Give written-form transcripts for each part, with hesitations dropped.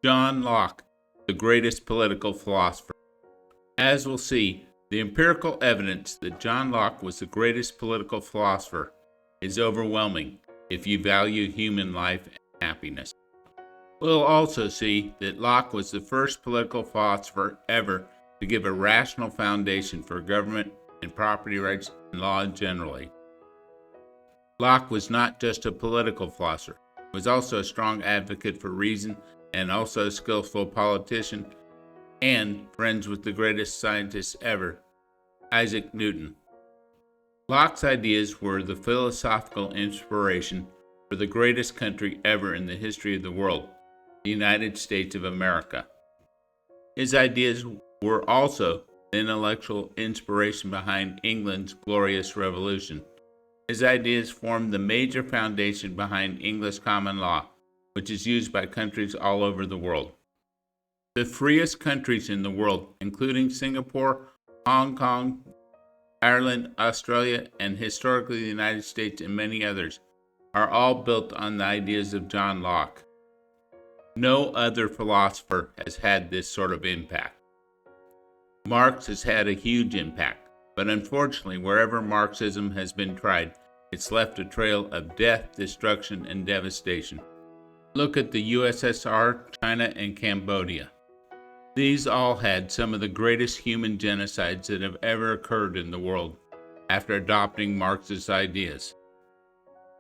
John Locke, the greatest political philosopher. As we'll see, the empirical evidence that John Locke was the greatest political philosopher is overwhelming if you value human life and happiness. We'll also see that Locke was the first political philosopher ever to give a rational foundation for government and property rights and law generally. Locke was not just a political philosopher, he was also a strong advocate for reason and also a skillful politician and friends with the greatest scientist ever, Isaac Newton. Locke's ideas were the philosophical inspiration for the greatest country ever in the history of the world, the United States of America. His ideas were also the intellectual inspiration behind England's glorious revolution. His ideas formed the major foundation behind English common law, which is used by countries all over the world. The freest countries in the world, including Singapore, Hong Kong, Ireland, Australia, and historically the United States and many others, are all built on the ideas of John Locke. No other philosopher has had this sort of impact. Marx has had a huge impact, but unfortunately, wherever Marxism has been tried, it's left a trail of death, destruction, and devastation. Look at the USSR, China, and Cambodia. These all had some of the greatest human genocides that have ever occurred in the world after adopting Marxist ideas.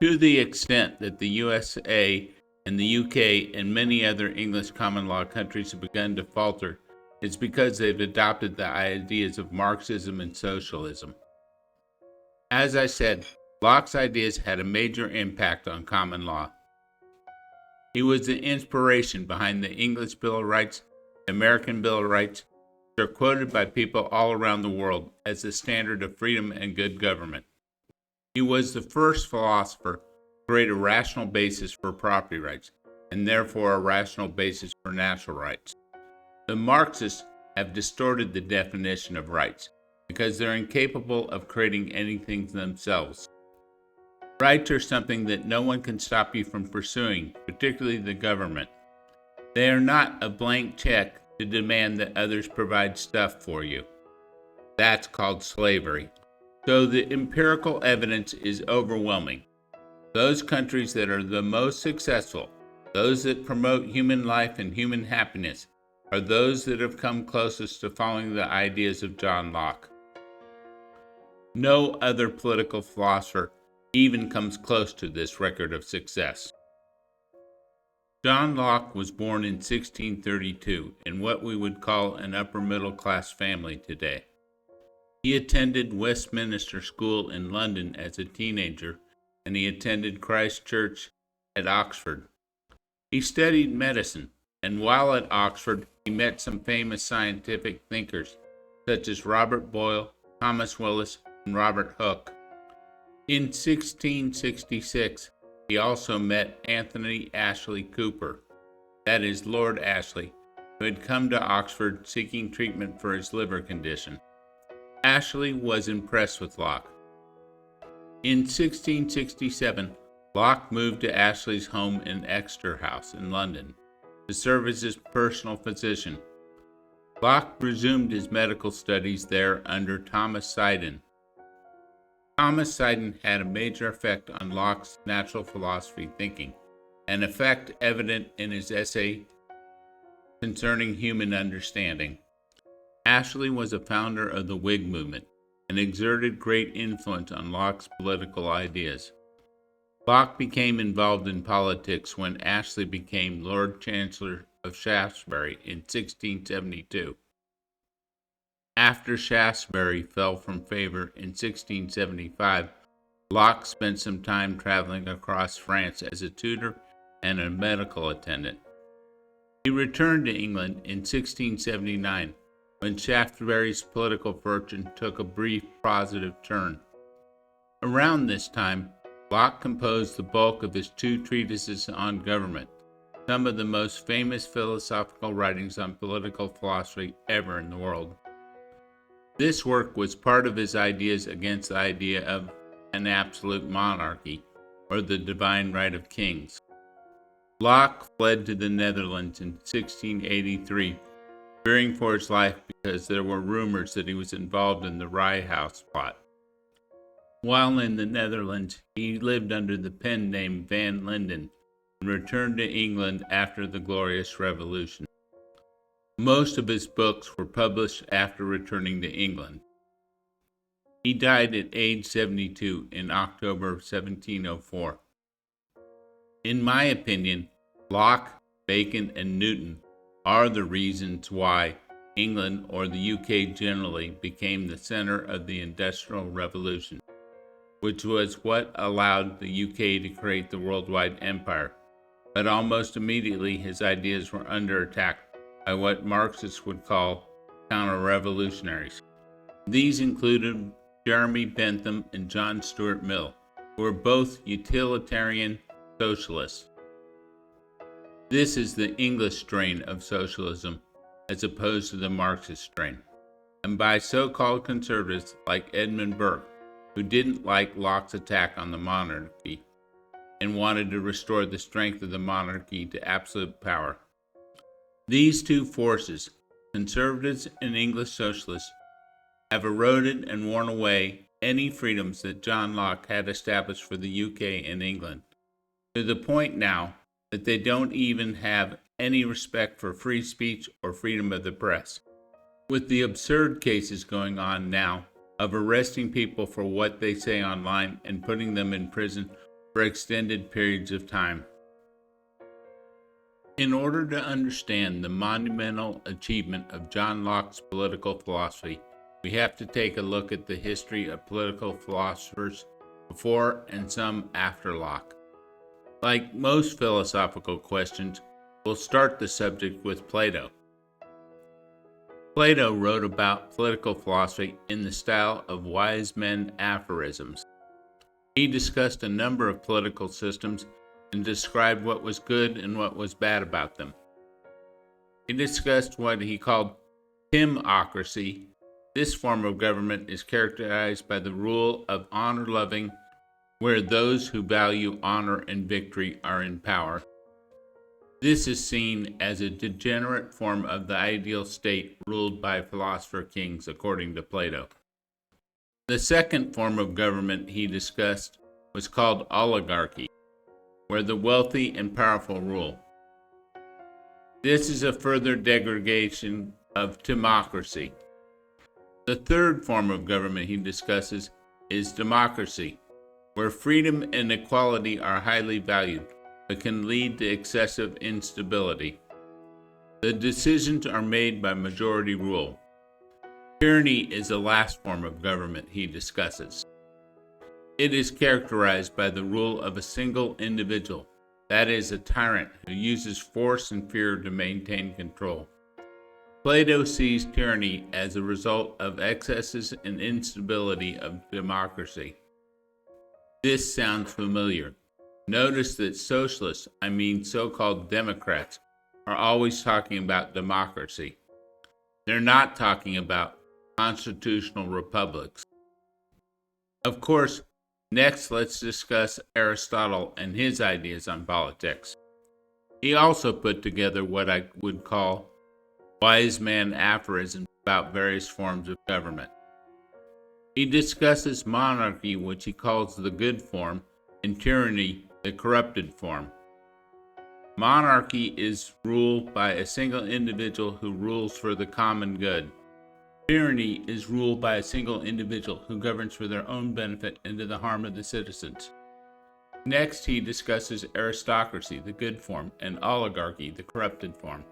To the extent that the USA and the UK and many other English common law countries have begun to falter, it's because they've adopted the ideas of Marxism and socialism. As I said, Locke's ideas had a major impact on common law. He was the inspiration behind the English Bill of Rights, the American Bill of Rights, which are quoted by people all around the world as the standard of freedom and good government. He was the first philosopher to create a rational basis for property rights, and therefore a rational basis for natural rights. The Marxists have distorted the definition of rights because they're incapable of creating anything themselves. Rights are something that no one can stop you from pursuing, particularly the government. They are not a blank check to demand that others provide stuff for you. That's called slavery. So the empirical evidence is overwhelming. Those countries that are the most successful, those that promote human life and human happiness, are those that have come closest to following the ideas of John Locke. No other political philosopher even comes close to this record of success. John Locke was born in 1632 in what we would call an upper middle class family today. He attended Westminster School in London as a teenager, and he attended Christ Church at Oxford. He studied medicine, and while at Oxford, he met some famous scientific thinkers, such as Robert Boyle, Thomas Willis, and Robert Hooke. In 1666, he also met Anthony Ashley Cooper, that is Lord Ashley, who had come to Oxford seeking treatment for his liver condition. Ashley was impressed with Locke. In 1667, Locke moved to Ashley's home in Exeter House in London to serve as his personal physician. Locke resumed his medical studies there under Thomas Seiden. Thomas Seiden had a major effect on Locke's natural philosophy thinking, an effect evident in his essay concerning human understanding. Ashley was a founder of the Whig movement and exerted great influence on Locke's political ideas. Locke became involved in politics when Ashley became Lord Chancellor of Shaftesbury in 1672. After Shaftesbury fell from favor in 1675, Locke spent some time traveling across France as a tutor and a medical attendant. He returned to England in 1679 when Shaftesbury's political fortune took a brief positive turn. Around this time, Locke composed the bulk of his two treatises on government, some of the most famous philosophical writings on political philosophy ever in the world. This work was part of his ideas against the idea of an absolute monarchy, or the divine right of kings. Locke fled to the Netherlands in 1683, fearing for his life because there were rumors that he was involved in the Rye House plot. While in the Netherlands, he lived under the pen name Van Linden and returned to England after the Glorious Revolution. Most of his books were published after returning to England. He died at age 72 in October 1704. In my opinion, Locke, Bacon, and Newton are the reasons why England, or the UK generally, became the center of the Industrial Revolution, which was what allowed the UK to create the worldwide empire. But almost immediately his ideas were under attack by what Marxists would call counter-revolutionaries. These included Jeremy Bentham and John Stuart Mill, who were both utilitarian socialists. This is the English strain of socialism as opposed to the Marxist strain, and by so-called conservatives like Edmund Burke, who didn't like Locke's attack on the monarchy and wanted to restore the strength of the monarchy to absolute power. These two forces, conservatives and English socialists, have eroded and worn away any freedoms that John Locke had established for the UK and England, to the point now that they don't even have any respect for free speech or freedom of the press. With the absurd cases going on now of arresting people for what they say online and putting them in prison for extended periods of time. In order to understand the monumental achievement of John Locke's political philosophy, we have to take a look at the history of political philosophers before and some after Locke. Like most philosophical questions, we'll start the subject with Plato. Plato wrote about political philosophy in the style of wise men aphorisms. He discussed a number of political systems and described what was good and what was bad about them. He discussed what he called timocracy. This form of government is characterized by the rule of honor-loving, where those who value honor and victory are in power. This is seen as a degenerate form of the ideal state ruled by philosopher kings, according to Plato. The second form of government he discussed was called oligarchy, where the wealthy and powerful rule. This is a further degradation of timocracy. The third form of government he discusses is democracy, where freedom and equality are highly valued, but can lead to excessive instability. The decisions are made by majority rule. Tyranny is the last form of government he discusses. It is characterized by the rule of a single individual, that is, a tyrant who uses force and fear to maintain control. Plato sees tyranny as a result of excesses and instability of democracy. This sounds familiar. Notice that socialists, so-called Democrats, are always talking about democracy. They're not talking about constitutional republics. Of course, next let's discuss Aristotle and his ideas on politics. He also put together what I would call wise man aphorisms about various forms of government. He discusses monarchy, which he calls the good form, and tyranny, the corrupted form. Monarchy is ruled by a single individual who rules for the common good. Tyranny is ruled by a single individual who governs for their own benefit and to the harm of the citizens. Next, he discusses aristocracy, the good form, and oligarchy, the corrupted form.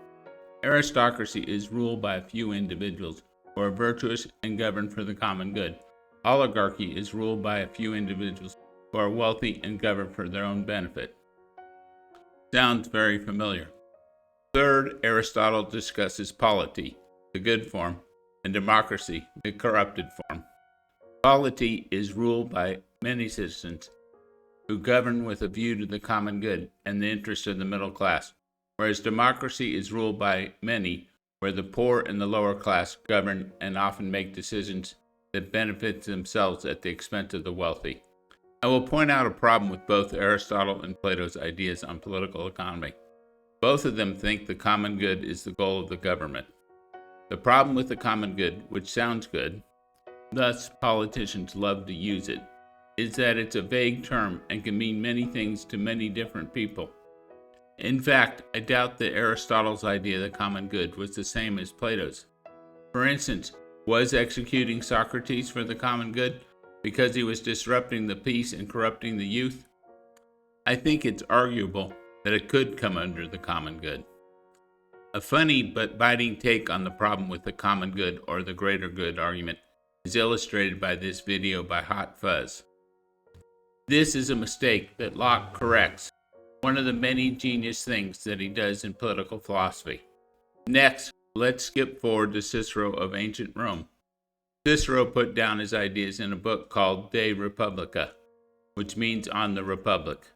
Aristocracy is ruled by a few individuals who are virtuous and govern for the common good. Oligarchy is ruled by a few individuals who are wealthy and govern for their own benefit. Sounds very familiar. Third, Aristotle discusses polity, the good form, and democracy, the corrupted form. Polity is ruled by many citizens who govern with a view to the common good and the interests of the middle class, whereas democracy is ruled by many, where the poor and the lower class govern and often make decisions that benefit themselves at the expense of the wealthy. I will point out a problem with both Aristotle and Plato's ideas on political economy. Both of them think the common good is the goal of the government. The problem with the common good, which sounds good, thus politicians love to use it, is that it's a vague term and can mean many things to many different people. In fact, I doubt that Aristotle's idea of the common good was the same as Plato's. For instance, was executing Socrates for the common good because he was disrupting the peace and corrupting the youth? I think it's arguable that it could come under the common good. A funny but biting take on the problem with the common good or the greater good argument is illustrated by this video by Hot Fuzz. This is a mistake that Locke corrects, one of the many genius things that he does in political philosophy. Next, let's skip forward to Cicero of ancient Rome. Cicero put down his ideas in a book called De Republica, which means On the Republic.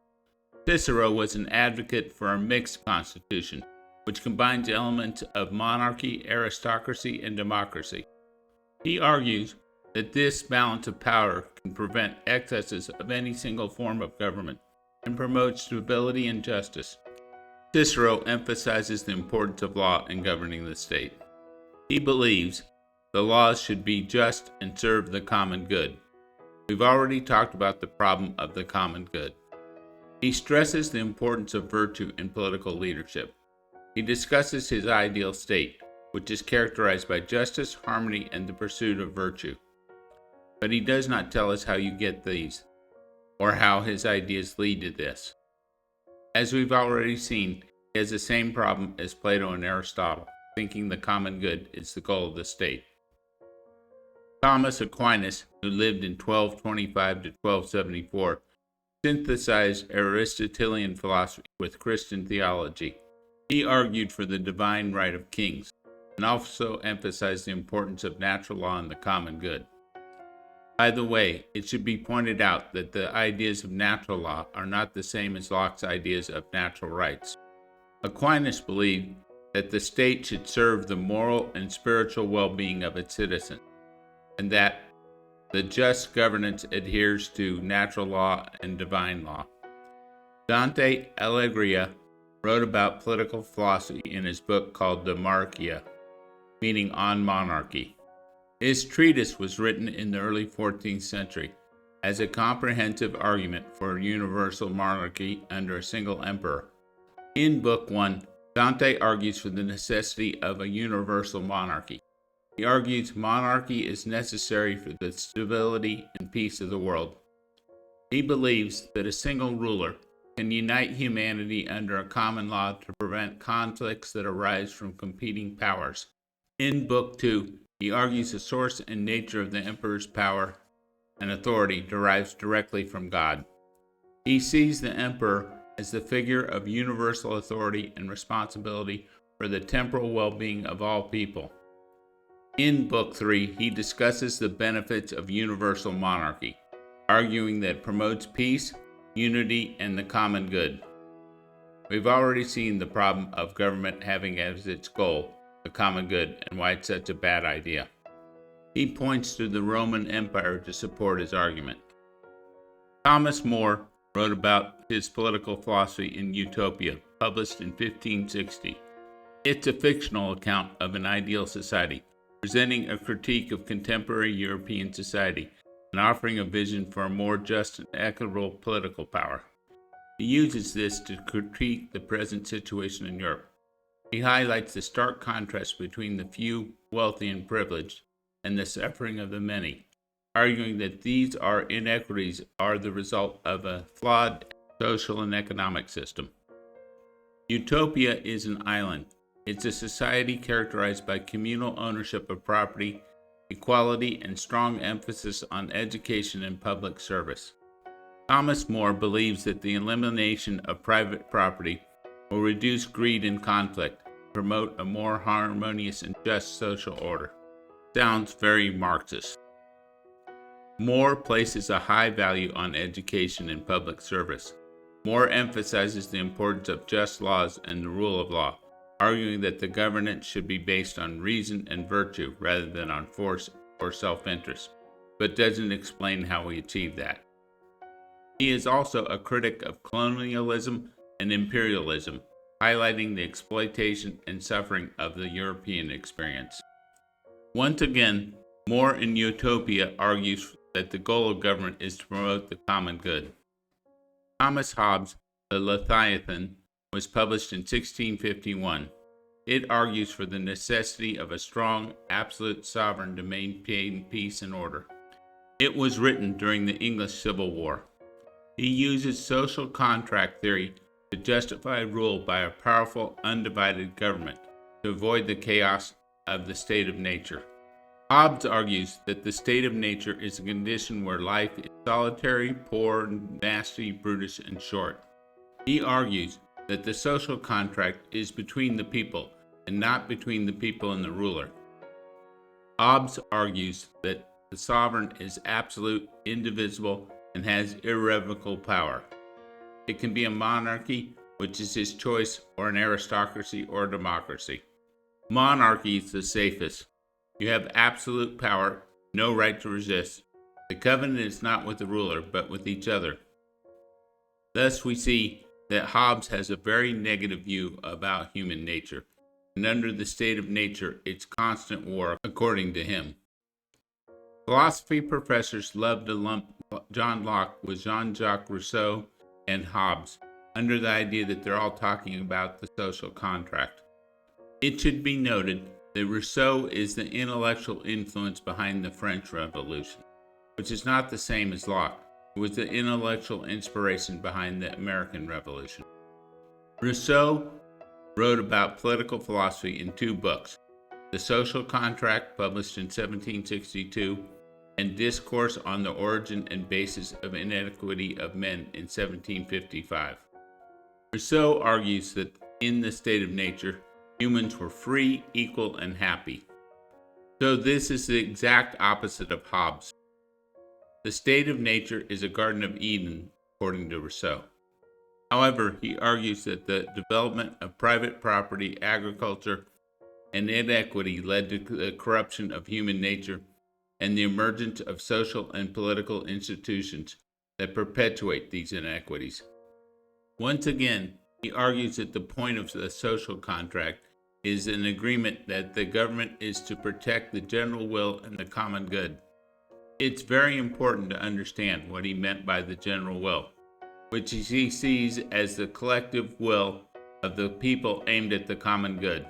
Cicero was an advocate for a mixed constitution, which combines elements of monarchy, aristocracy, and democracy. He argues that this balance of power can prevent excesses of any single form of government and promote stability and justice. Cicero emphasizes the importance of law in governing the state. He believes the laws should be just and serve the common good. We've already talked about the problem of the common good. He stresses the importance of virtue in political leadership. He discusses his ideal state, which is characterized by justice, harmony, and the pursuit of virtue. But he does not tell us how you get these, or how his ideas lead to this. As we've already seen, he has the same problem as Plato and Aristotle, thinking the common good is the goal of the state. Thomas Aquinas, who lived in 1225 to 1274, synthesized Aristotelian philosophy with Christian theology. He argued for the divine right of kings, and also emphasized the importance of natural law and the common good. By the way, it should be pointed out that the ideas of natural law are not the same as Locke's ideas of natural rights. Aquinas believed that the state should serve the moral and spiritual well-being of its citizens, and that the just governance adheres to natural law and divine law. Dante Alighieri wrote about political philosophy in his book called De Monarchia, meaning on monarchy. His treatise was written in the early 14th century as a comprehensive argument for universal monarchy under a single emperor. In Book 1, Dante argues for the necessity of a universal monarchy. He argues monarchy is necessary for the stability and peace of the world. He believes that a single ruler can unite humanity under a common law to prevent conflicts that arise from competing powers. In Book 2, he argues the source and nature of the emperor's power and authority derives directly from God. He sees the emperor as the figure of universal authority and responsibility for the temporal well-being of all people. In Book 3, he discusses the benefits of universal monarchy, arguing that it promotes peace, unity, and the common good. We've already seen the problem of government having as its goal the common good and why it's such a bad idea. He points to the Roman Empire to support his argument. Thomas More wrote about his political philosophy in Utopia, published in 1560. It's a fictional account of an ideal society, presenting a critique of contemporary European society and offering a vision for a more just and equitable political power. He uses this to critique the present situation in Europe. He highlights the stark contrast between the few, wealthy, and privileged, and the suffering of the many, arguing that these inequities are the result of a flawed social and economic system. Utopia is an island. It's a society characterized by communal ownership of property, equality, and strong emphasis on education and public service. Thomas More believes that the elimination of private property will reduce greed and conflict, promote a more harmonious and just social order. Sounds very Marxist. More places a high value on education and public service. More emphasizes the importance of just laws and the rule of law, arguing that the governance should be based on reason and virtue rather than on force or self-interest, but doesn't explain how we achieve that. He is also a critic of colonialism and imperialism, highlighting the exploitation and suffering of the European experience. Once again, More in Utopia argues that the goal of government is to promote the common good. Thomas Hobbes' The Leviathan was published in 1651. It argues for the necessity of a strong, absolute sovereign to maintain peace and order. It was written during the English Civil War. He uses social contract theory to justify rule by a powerful, undivided government to avoid the chaos of the state of nature. Hobbes argues that the state of nature is a condition where life is solitary, poor, nasty, brutish, and short. He argues that the social contract is between the people and not between the people and the ruler. Hobbes argues that the sovereign is absolute, indivisible, and has irrevocable power. It can be a monarchy, which is his choice, or an aristocracy or a democracy. Monarchy is the safest. You have absolute power, no right to resist. The covenant is not with the ruler, but with each other. Thus we see that Hobbes has a very negative view about human nature, and under the state of nature, it's constant war, according to him. Philosophy professors love to lump John Locke with Jean-Jacques Rousseau and Hobbes, under the idea that they're all talking about the social contract. It should be noted that Rousseau is the intellectual influence behind the French Revolution, which is not the same as Locke, who was the intellectual inspiration behind the American Revolution. Rousseau wrote about political philosophy in two books, The Social Contract, published in 1762, and Discourse on the Origin and Basis of Inequity of Men in 1755. Rousseau argues that in the state of nature, humans were free, equal, and happy. So this is the exact opposite of Hobbes. The state of nature is a Garden of Eden, according to Rousseau. However, he argues that the development of private property, agriculture, and inequity led to the corruption of human nature and the emergence of social and political institutions that perpetuate these inequities. Once again, he argues that the point of the social contract is an agreement that the government is to protect the general will and the common good. It's very important to understand what he meant by the general will, which he sees as the collective will of the people aimed at the common good.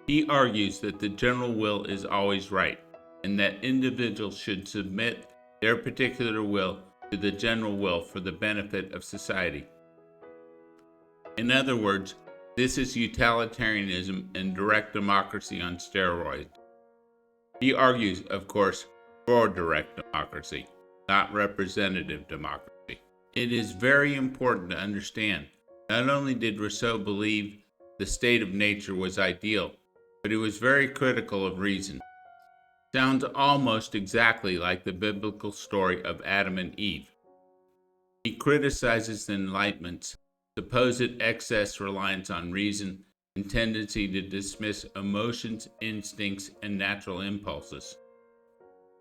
He argues that the general will is always right, and that individuals should submit their particular will to the general will for the benefit of society. In other words, this is utilitarianism and direct democracy on steroids. He argues, of course, for direct democracy, not representative democracy. It is very important to understand, not only did Rousseau believe the state of nature was ideal, but he was very critical of reason. Sounds almost exactly like the biblical story of Adam and Eve. He criticizes the Enlightenment's supposed excess reliance on reason and tendency to dismiss emotions, instincts, and natural impulses.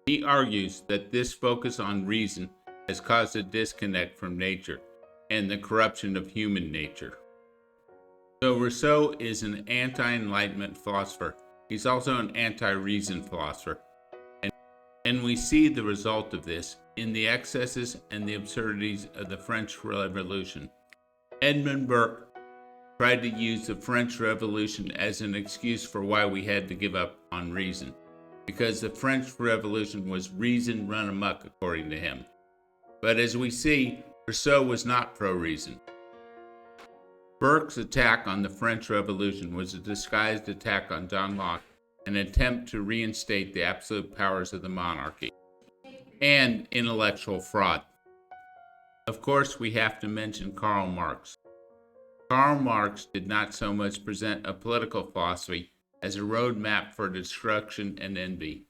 He argues that this focus on reason has caused a disconnect from nature and the corruption of human nature. So Rousseau is an anti-Enlightenment philosopher. He's also an anti-reason philosopher. And we see the result of this in the excesses and the absurdities of the French Revolution. Edmund Burke tried to use the French Revolution as an excuse for why we had to give up on reason, because the French Revolution was reason run amok, according to him. But as we see, Rousseau was not pro-reason. Burke's attack on the French Revolution was a disguised attack on John Locke, an attempt to reinstate the absolute powers of the monarchy, and intellectual fraud. Of course, we have to mention Karl Marx. Karl Marx did not so much present a political philosophy as a roadmap for destruction and envy.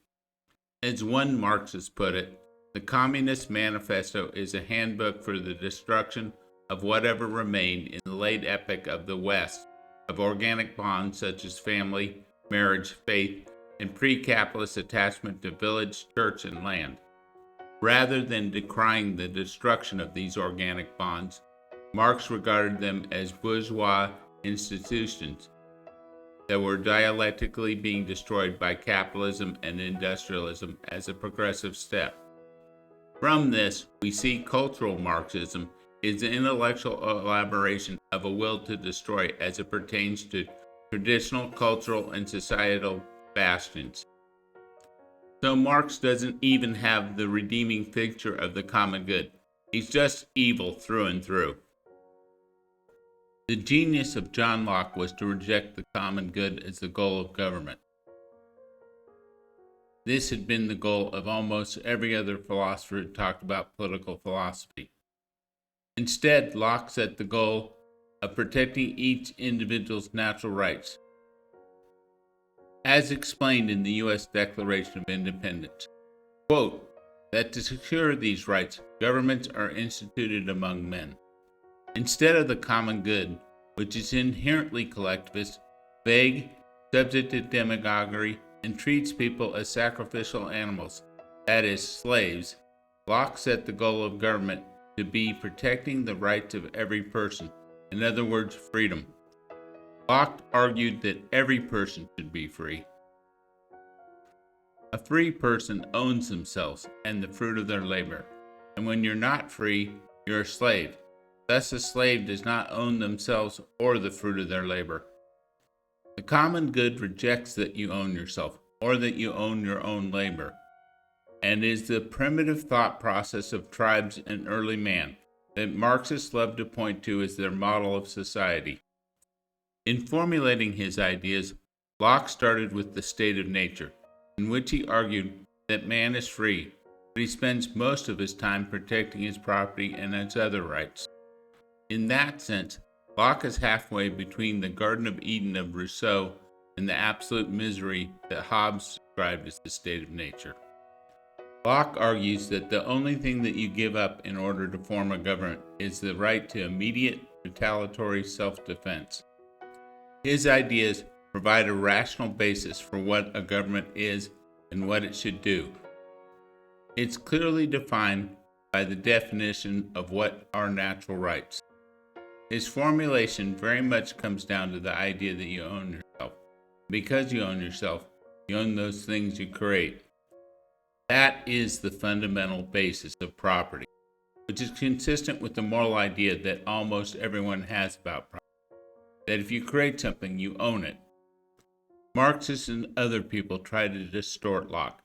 As one Marxist put it, the Communist Manifesto is a handbook for the destruction of whatever remained in the late epoch of the West of organic bonds such as family, marriage, faith, and pre-capitalist attachment to village, church, and land. Rather than decrying the destruction of these organic bonds, Marx regarded them as bourgeois institutions that were dialectically being destroyed by capitalism and industrialism as a progressive step. From this, we see cultural Marxism is the intellectual elaboration of a will to destroy as it pertains to traditional cultural and societal bastions. So Marx doesn't even have the redeeming feature of the common good. He's just evil through and through. The genius of John Locke was to reject the common good as the goal of government. This had been the goal of almost every other philosopher who talked about political philosophy. Instead, Locke set the goal of protecting each individual's natural rights, as explained in the U.S. Declaration of Independence. Quote, that to secure these rights, governments are instituted among men. Instead of the common good, which is inherently collectivist, vague, subject to demagoguery, and treats people as sacrificial animals, that is, slaves, Locke set the goal of government to be protecting the rights of every person, in other words, freedom. Locke argued that every person should be free. A free person owns themselves and the fruit of their labor, and when you're not free, you're a slave. Thus, a slave does not own themselves or the fruit of their labor. The common good rejects that you own yourself or that you own your own labor, and is the primitive thought process of tribes and early man that Marxists love to point to as their model of society. In formulating his ideas, Locke started with the state of nature, in which he argued that man is free, but he spends most of his time protecting his property and his other rights. In that sense, Locke is halfway between the Garden of Eden of Rousseau and the absolute misery that Hobbes described as the state of nature. Locke argues that the only thing that you give up in order to form a government is the right to immediate retaliatory self-defense. His ideas provide a rational basis for what a government is and what it should do. It's clearly defined by the definition of what are natural rights. His formulation very much comes down to the idea that you own yourself. Because you own yourself, you own those things you create. That is the fundamental basis of property, which is consistent with the moral idea that almost everyone has about property, that if you create something, you own it. Marxists and other people try to distort Locke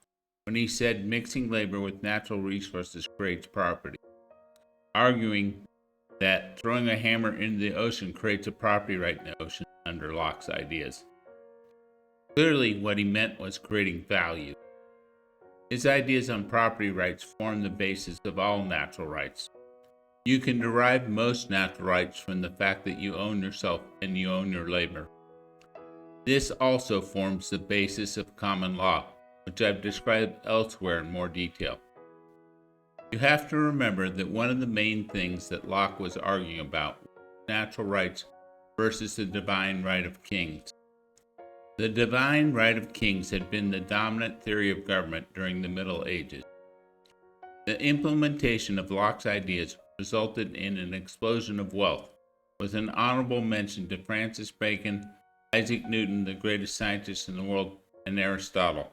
when he said mixing labor with natural resources creates property, arguing that throwing a hammer into the ocean creates a property right in the ocean under Locke's ideas. Clearly, what he meant was creating value. His ideas on property rights form the basis of all natural rights. You can derive most natural rights from the fact that you own yourself and you own your labor. This also forms the basis of common law, which I've described elsewhere in more detail. You have to remember that one of the main things that Locke was arguing about was natural rights versus the divine right of kings. The divine right of kings had been the dominant theory of government during the Middle Ages. The implementation of Locke's ideas resulted in an explosion of wealth, with an honorable mention to Francis Bacon, Isaac Newton, the greatest scientist in the world, and Aristotle.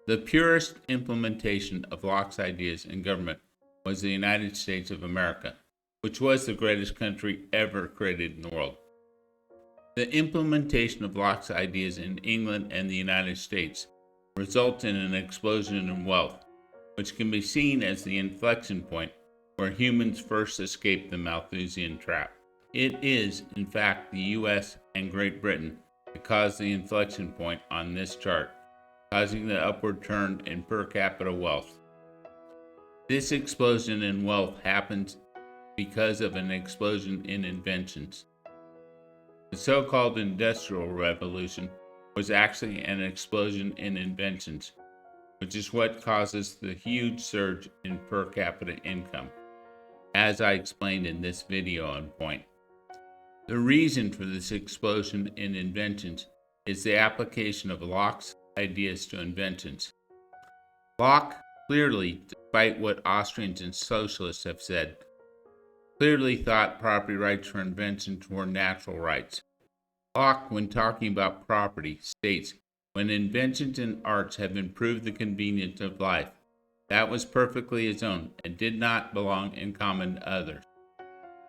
The purest implementation of Locke's ideas in government was the United States of America, which was the greatest country ever created in the world. The implementation of Locke's ideas in England and the United States results in an explosion in wealth, which can be seen as the inflection point where humans first escaped the Malthusian trap. It is, in fact, the U.S. and Great Britain that caused the inflection point on this chart, causing the upward turn in per capita wealth. This explosion in wealth happens because of an explosion in inventions. The so-called Industrial Revolution was actually an explosion in inventions, which is what causes the huge surge in per capita income, as I explained in this video on point. The reason for this explosion in inventions is the application of Locke's ideas to inventions. Locke clearly, despite what Austrians and socialists have said, clearly thought property rights for inventions were natural rights. Locke, when talking about property, states, when inventions and arts have improved the convenience of life, that was perfectly his own and did not belong in common to others.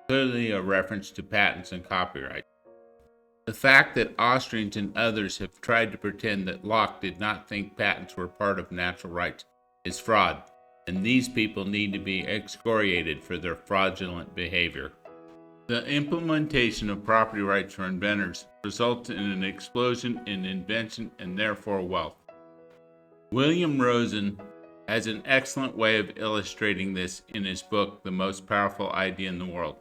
Clearly a reference to patents and copyright. The fact that Austrians and others have tried to pretend that Locke did not think patents were part of natural rights is fraud, and these people need to be excoriated for their fraudulent behavior. The implementation of property rights for inventors results in an explosion in invention and therefore wealth. William Rosen has an excellent way of illustrating this in his book, The Most Powerful Idea in the World.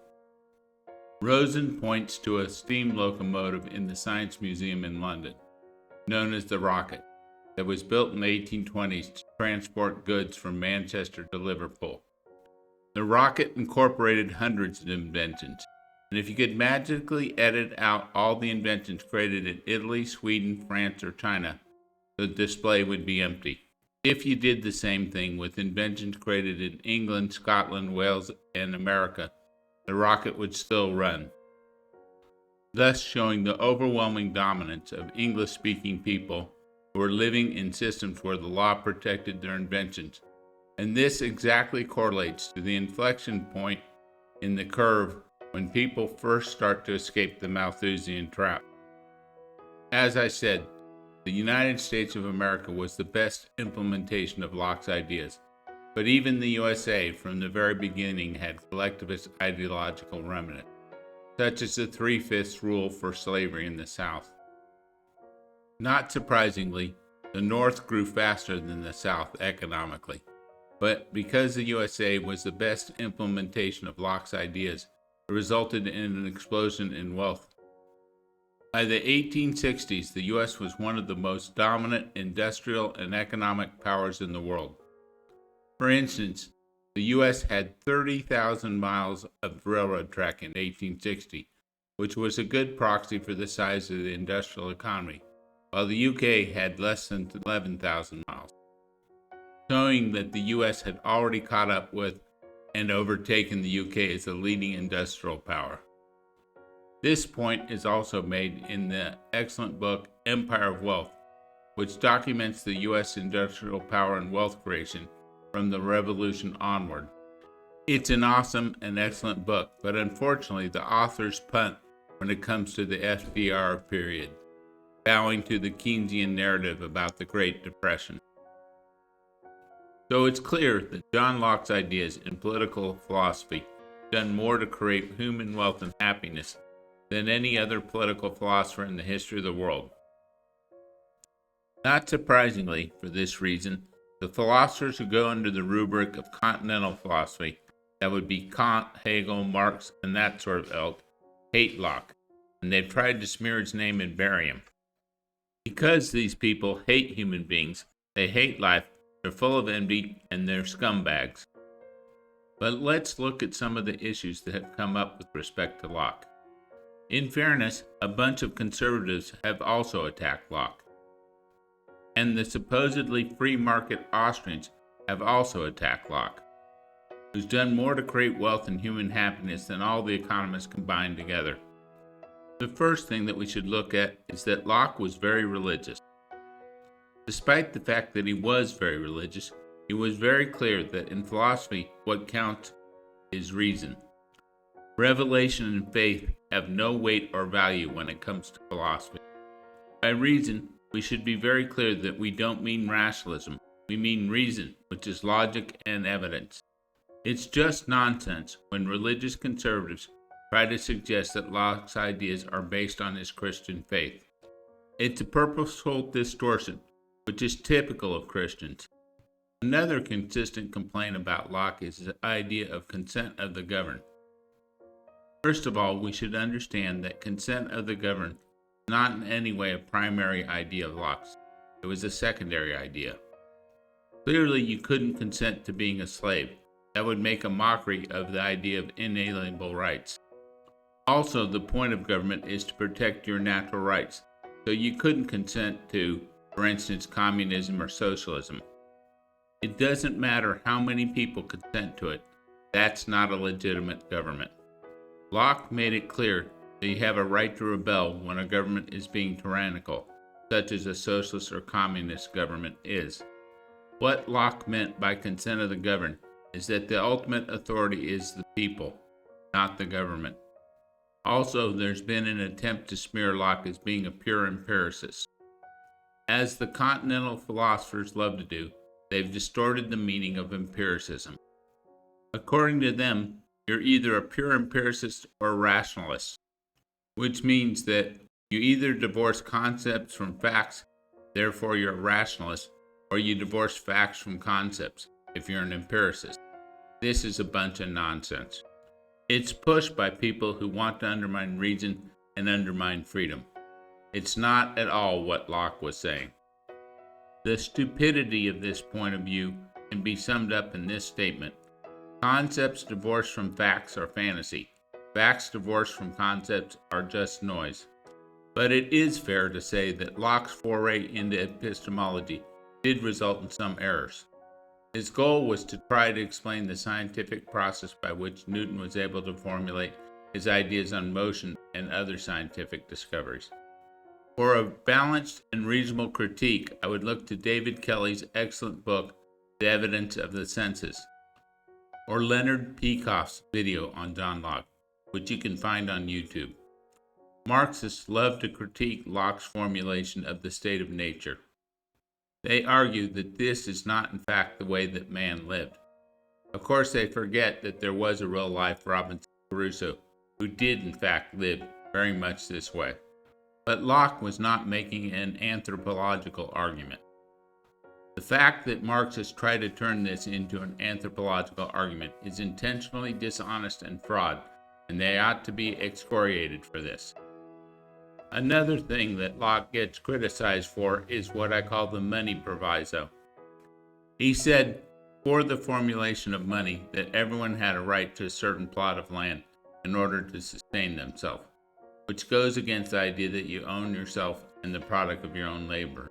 Rosen points to a steam locomotive in the Science Museum in London, known as the Rocket, that was built in the 1820s to transport goods from Manchester to Liverpool. The Rocket incorporated hundreds of inventions, and if you could magically edit out all the inventions created in Italy, Sweden, France, or China, the display would be empty. If you did the same thing with inventions created in England, Scotland, Wales, and America, the rocket would still run, thus showing the overwhelming dominance of English-speaking people who were living in systems where the law protected their inventions. And this exactly correlates to the inflection point in the curve when people first start to escape the Malthusian trap. As I said, the United States of America was the best implementation of Locke's ideas. But even the USA, from the very beginning, had collectivist ideological remnants, such as the 3/5 rule for slavery in the South. Not surprisingly, the North grew faster than the South economically. But because the USA was the best implementation of Locke's ideas, it resulted in an explosion in wealth. By the 1860s, the US was one of the most dominant industrial and economic powers in the world. For instance, the U.S. had 30,000 miles of railroad track in 1860, which was a good proxy for the size of the industrial economy, while the UK had less than 11,000 miles, showing that the U.S. had already caught up with and overtaken the UK as a leading industrial power. This point is also made in the excellent book Empire of Wealth, which documents the U.S. industrial power and wealth creation from the Revolution onward. It's an awesome and excellent book, but unfortunately the authors punt when it comes to the FDR period, bowing to the Keynesian narrative about the Great Depression. So it's clear that John Locke's ideas in political philosophy have done more to create human wealth and happiness than any other political philosopher in the history of the world. Not surprisingly, for this reason, the philosophers who go under the rubric of continental philosophy, that would be Kant, Hegel, Marx, and that sort of ilk, hate Locke, and they've tried to smear his name and bury him. Because these people hate human beings, they hate life, they're full of envy, and they're scumbags. But let's look at some of the issues that have come up with respect to Locke. In fairness, a bunch of conservatives have also attacked Locke. And the supposedly free market Austrians have also attacked Locke, who's done more to create wealth and human happiness than all the economists combined together. The first thing that we should look at is that Locke was very religious. Despite the fact that he was very religious, he was very clear that in philosophy, what counts is reason. Revelation and faith have no weight or value when it comes to philosophy. By reason, we should be very clear that we don't mean rationalism. We mean reason, which is logic and evidence. It's just nonsense when religious conservatives try to suggest that Locke's ideas are based on his Christian faith. It's a purposeful distortion, which is typical of Christians. Another consistent complaint about Locke is the idea of consent of the governed. First of all, we should understand that consent of the governed not in any way a primary idea of Locke's. It was a secondary idea. Clearly, you couldn't consent to being a slave. That would make a mockery of the idea of inalienable rights. Also, the point of government is to protect your natural rights, so you couldn't consent to, for instance, communism or socialism. It doesn't matter how many people consent to it. That's not a legitimate government. Locke made it clear that you have a right to rebel when a government is being tyrannical, such as a socialist or communist government is. What Locke meant by consent of the governed is that the ultimate authority is the people, not the government. Also, there's been an attempt to smear Locke as being a pure empiricist. As the continental philosophers love to do, they've distorted the meaning of empiricism. According to them, you're either a pure empiricist or a rationalist, which means that you either divorce concepts from facts, therefore you're a rationalist, or you divorce facts from concepts if you're an empiricist. This is a bunch of nonsense. It's pushed by people who want to undermine reason and undermine freedom. It's not at all what Locke was saying. The stupidity of this point of view can be summed up in this statement. Concepts divorced from facts are fantasy. Facts divorced from concepts are just noise. But it is fair to say that Locke's foray into epistemology did result in some errors. His goal was to try to explain the scientific process by which Newton was able to formulate his ideas on motion and other scientific discoveries. For a balanced and reasonable critique, I would look to David Kelly's excellent book, The Evidence of the Senses, or Leonard Peikoff's video on John Locke, which you can find on YouTube. Marxists love to critique Locke's formulation of the state of nature. They argue that this is not in fact the way that man lived. Of course, they forget that there was a real-life Robinson Crusoe who did in fact live very much this way. But Locke was not making an anthropological argument. The fact that Marxists try to turn this into an anthropological argument is intentionally dishonest and fraud, and they ought to be excoriated for this. Another thing that Locke gets criticized for is what I call the money proviso. He said, for the formulation of money, that everyone had a right to a certain plot of land in order to sustain themselves, which goes against the idea that you own yourself and the product of your own labor.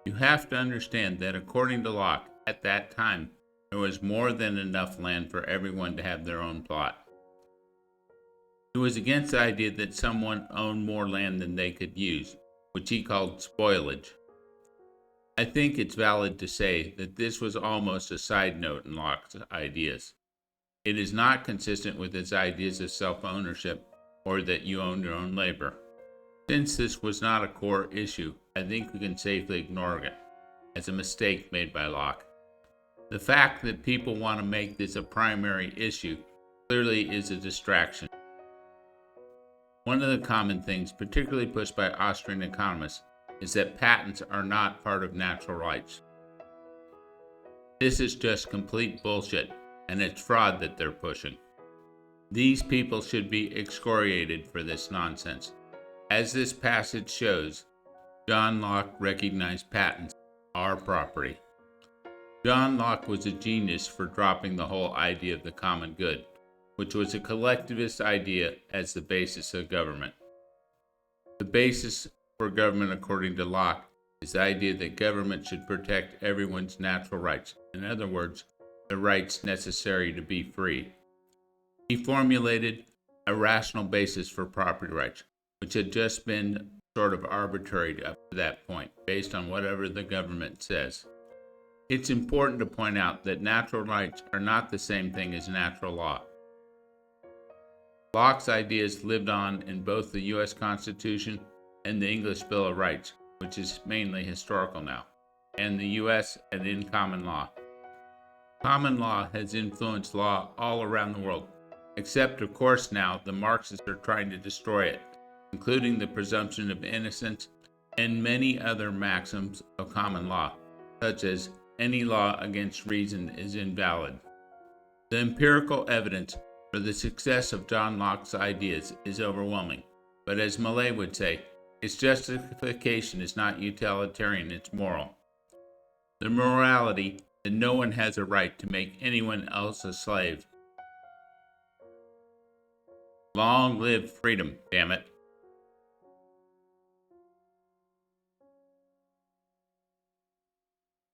You have to understand that according to Locke, at that time, there was more than enough land for everyone to have their own plot. He was against the idea that someone owned more land than they could use, which he called spoilage. I think it's valid to say that this was almost a side note in Locke's ideas. It is not consistent with his ideas of self-ownership or that you own your own labor. Since this was not a core issue, I think we can safely ignore it as a mistake made by Locke. The fact that people want to make this a primary issue clearly is a distraction. One of the common things, particularly pushed by Austrian economists, is that patents are not part of natural rights. This is just complete bullshit, and it's fraud that they're pushing. These people should be excoriated for this nonsense. As this passage shows, John Locke recognized patents are property. John Locke was a genius for dropping the whole idea of the common good, which was a collectivist idea as the basis of government. The basis for government, according to Locke, is the idea that government should protect everyone's natural rights. In other words, the rights necessary to be free. He formulated a rational basis for property rights, which had just been sort of arbitrary up to that point, based on whatever the government says. It's important to point out that natural rights are not the same thing as natural law. Locke's ideas lived on in both the U.S. Constitution and the English Bill of Rights, which is mainly historical now, and the U.S. and in common law. Common law has influenced law all around the world, except of course now the Marxists are trying to destroy it, including the presumption of innocence and many other maxims of common law, such as any law against reason is invalid. The empirical evidence for the success of John Locke's ideas is overwhelming, but as Millet would say, its justification is not utilitarian, it's moral. The morality that no one has a right to make anyone else a slave. Long live freedom, damn it.